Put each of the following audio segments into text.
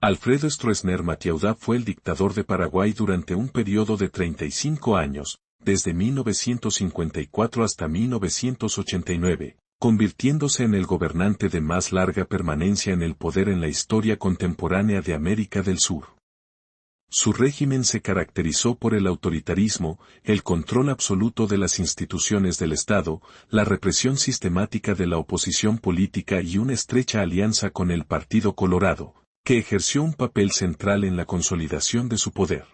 Alfredo Stroessner Mathieuda fue el dictador de Paraguay durante un periodo de 35 años, desde 1954 hasta 1989, convirtiéndose en el gobernante de más larga permanencia en el poder en la historia contemporánea de América del Sur. Su régimen se caracterizó por el autoritarismo, el control absoluto de las instituciones del Estado, la represión sistemática de la oposición política y una estrecha alianza con el Partido Colorado, que ejerció un papel central en la consolidación de su poder.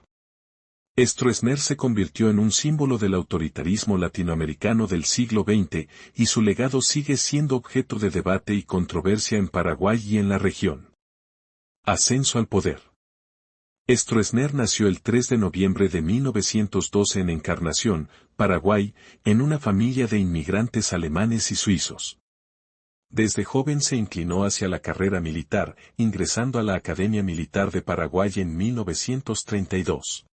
Stroessner se convirtió en un símbolo del autoritarismo latinoamericano del siglo XX y su legado sigue siendo objeto de debate y controversia en Paraguay y en la región. Ascenso al poder. Stroessner nació el 3 de noviembre de 1912 en Encarnación, Paraguay, en una familia de inmigrantes alemanes y suizos. Desde joven se inclinó hacia la carrera militar, ingresando a la Academia Militar de Paraguay en 1932.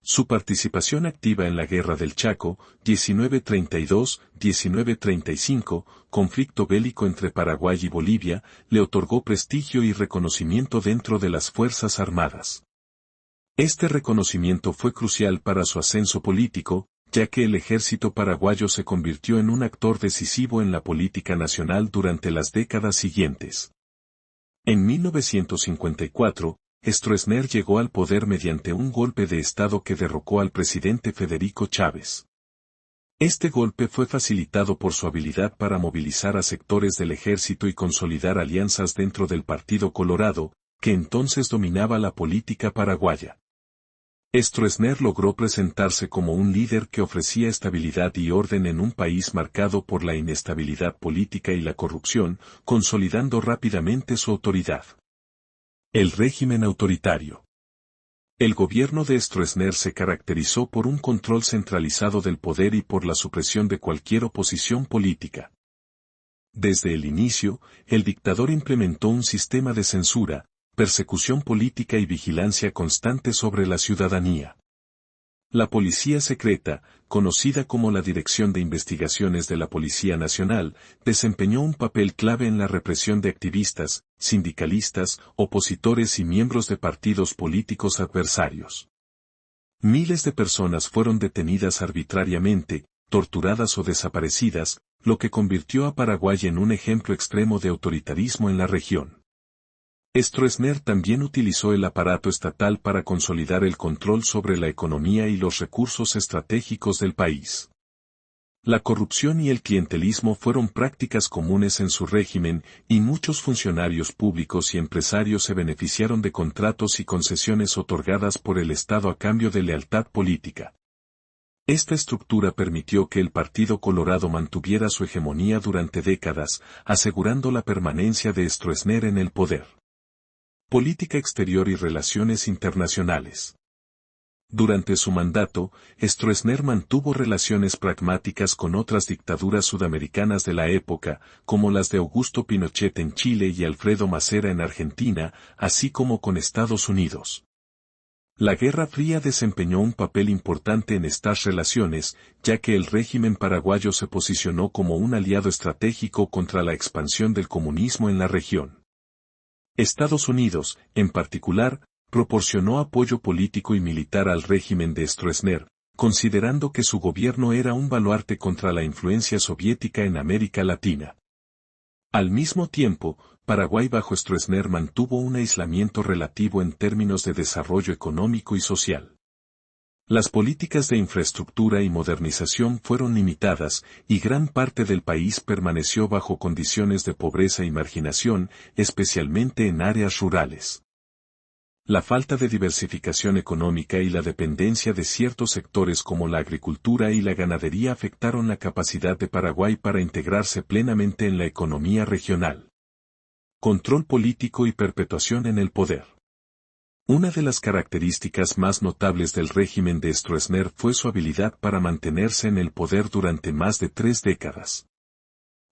Su participación activa en la Guerra del Chaco, 1932-1935, conflicto bélico entre Paraguay y Bolivia, le otorgó prestigio y reconocimiento dentro de las Fuerzas Armadas. Este reconocimiento fue crucial para su ascenso político, ya que el ejército paraguayo se convirtió en un actor decisivo en la política nacional durante las décadas siguientes. En 1954, Stroessner llegó al poder mediante un golpe de Estado que derrocó al presidente Federico Chávez. Este golpe fue facilitado por su habilidad para movilizar a sectores del ejército y consolidar alianzas dentro del Partido Colorado, que entonces dominaba la política paraguaya. Stroessner logró presentarse como un líder que ofrecía estabilidad y orden en un país marcado por la inestabilidad política y la corrupción, consolidando rápidamente su autoridad. El régimen autoritario. El gobierno de Stroessner se caracterizó por un control centralizado del poder y por la supresión de cualquier oposición política. Desde el inicio, el dictador implementó un sistema de censura, persecución política y vigilancia constante sobre la ciudadanía. La Policía Secreta, conocida como la Dirección de Investigaciones de la Policía Nacional, desempeñó un papel clave en la represión de activistas, sindicalistas, opositores y miembros de partidos políticos adversarios. Miles de personas fueron detenidas arbitrariamente, torturadas o desaparecidas, lo que convirtió a Paraguay en un ejemplo extremo de autoritarismo en la región. Stroessner también utilizó el aparato estatal para consolidar el control sobre la economía y los recursos estratégicos del país. La corrupción y el clientelismo fueron prácticas comunes en su régimen, y muchos funcionarios públicos y empresarios se beneficiaron de contratos y concesiones otorgadas por el Estado a cambio de lealtad política. Esta estructura permitió que el Partido Colorado mantuviera su hegemonía durante décadas, asegurando la permanencia de Stroessner en el poder. Política exterior y relaciones internacionales. Durante su mandato, Stroessner mantuvo relaciones pragmáticas con otras dictaduras sudamericanas de la época, como las de Augusto Pinochet en Chile y Alfredo Macera en Argentina, así como con Estados Unidos. La Guerra Fría desempeñó un papel importante en estas relaciones, ya que el régimen paraguayo se posicionó como un aliado estratégico contra la expansión del comunismo en la región. Estados Unidos, en particular, proporcionó apoyo político y militar al régimen de Stroessner, considerando que su gobierno era un baluarte contra la influencia soviética en América Latina. Al mismo tiempo, Paraguay bajo Stroessner mantuvo un aislamiento relativo en términos de desarrollo económico y social. Las políticas de infraestructura y modernización fueron limitadas, y gran parte del país permaneció bajo condiciones de pobreza y marginación, especialmente en áreas rurales. La falta de diversificación económica y la dependencia de ciertos sectores como la agricultura y la ganadería afectaron la capacidad de Paraguay para integrarse plenamente en la economía regional. Control político y perpetuación en el poder. Una de las características más notables del régimen de Stroessner fue su habilidad para mantenerse en el poder durante más de 3 décadas.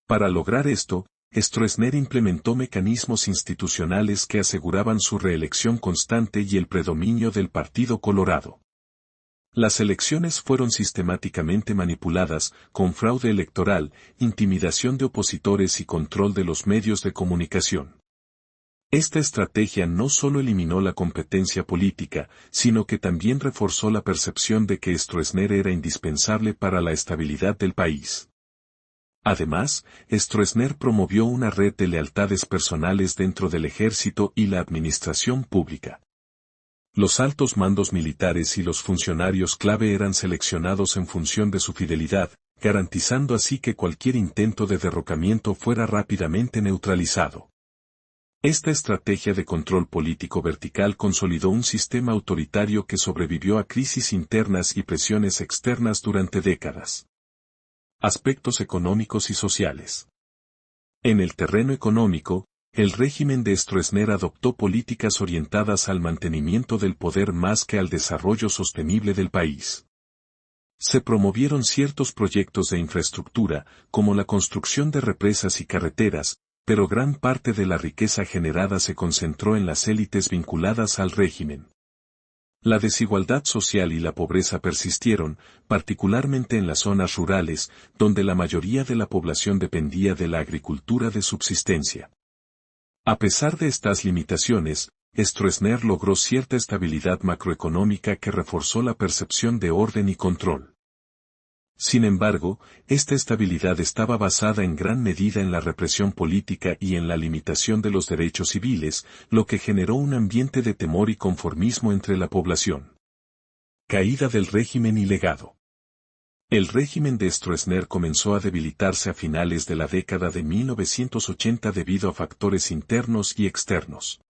Para lograr esto, Stroessner implementó mecanismos institucionales que aseguraban su reelección constante y el predominio del Partido Colorado. Las elecciones fueron sistemáticamente manipuladas, con fraude electoral, intimidación de opositores y control de los medios de comunicación. Esta estrategia no solo eliminó la competencia política, sino que también reforzó la percepción de que Stroessner era indispensable para la estabilidad del país. Además, Stroessner promovió una red de lealtades personales dentro del ejército y la administración pública. Los altos mandos militares y los funcionarios clave eran seleccionados en función de su fidelidad, garantizando así que cualquier intento de derrocamiento fuera rápidamente neutralizado. Esta estrategia de control político vertical consolidó un sistema autoritario que sobrevivió a crisis internas y presiones externas durante décadas. Aspectos económicos y sociales. En el terreno económico, el régimen de Stroessner adoptó políticas orientadas al mantenimiento del poder más que al desarrollo sostenible del país. Se promovieron ciertos proyectos de infraestructura, como la construcción de represas y carreteras, pero gran parte de la riqueza generada se concentró en las élites vinculadas al régimen. La desigualdad social y la pobreza persistieron, particularmente en las zonas rurales, donde la mayoría de la población dependía de la agricultura de subsistencia. A pesar de estas limitaciones, Stroessner logró cierta estabilidad macroeconómica que reforzó la percepción de orden y control. Sin embargo, esta estabilidad estaba basada en gran medida en la represión política y en la limitación de los derechos civiles, lo que generó un ambiente de temor y conformismo entre la población. Caída del régimen y legado. El régimen de Stroessner comenzó a debilitarse a finales de la década de 1980 debido a factores internos y externos.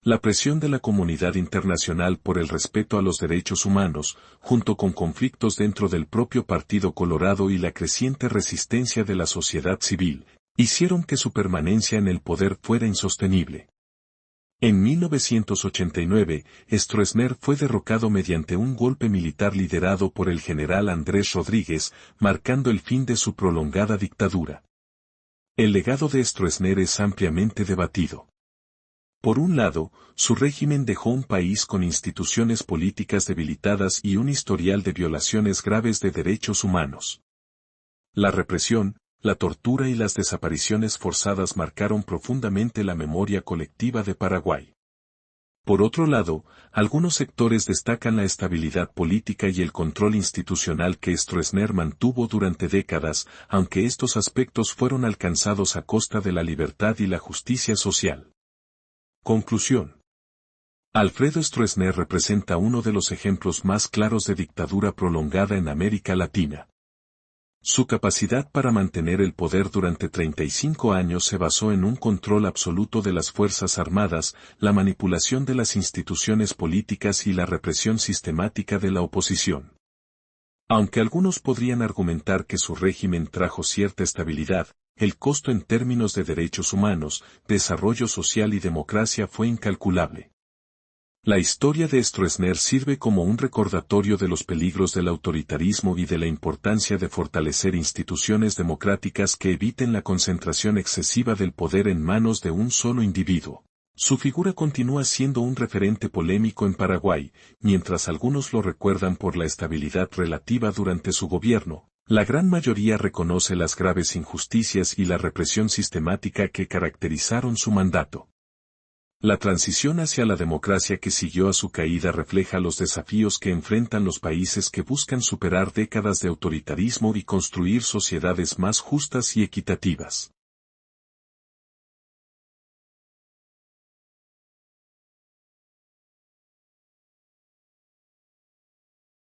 La presión de la comunidad internacional por el respeto a los derechos humanos, junto con conflictos dentro del propio Partido Colorado y la creciente resistencia de la sociedad civil, hicieron que su permanencia en el poder fuera insostenible. En 1989, Stroessner fue derrocado mediante un golpe militar liderado por el general Andrés Rodríguez, marcando el fin de su prolongada dictadura. El legado de Stroessner es ampliamente debatido. Por un lado, su régimen dejó un país con instituciones políticas debilitadas y un historial de violaciones graves de derechos humanos. La represión, la tortura y las desapariciones forzadas marcaron profundamente la memoria colectiva de Paraguay. Por otro lado, algunos sectores destacan la estabilidad política y el control institucional que Stroessner mantuvo durante décadas, aunque estos aspectos fueron alcanzados a costa de la libertad y la justicia social. Conclusión. Alfredo Stroessner representa uno de los ejemplos más claros de dictadura prolongada en América Latina. Su capacidad para mantener el poder durante 35 años se basó en un control absoluto de las Fuerzas Armadas, la manipulación de las instituciones políticas y la represión sistemática de la oposición. Aunque algunos podrían argumentar que su régimen trajo cierta estabilidad, el costo en términos de derechos humanos, desarrollo social y democracia fue incalculable. La historia de Stroessner sirve como un recordatorio de los peligros del autoritarismo y de la importancia de fortalecer instituciones democráticas que eviten la concentración excesiva del poder en manos de un solo individuo. Su figura continúa siendo un referente polémico en Paraguay, mientras algunos lo recuerdan por la estabilidad relativa durante su gobierno. La gran mayoría reconoce las graves injusticias y la represión sistemática que caracterizaron su mandato. La transición hacia la democracia que siguió a su caída refleja los desafíos que enfrentan los países que buscan superar décadas de autoritarismo y construir sociedades más justas y equitativas.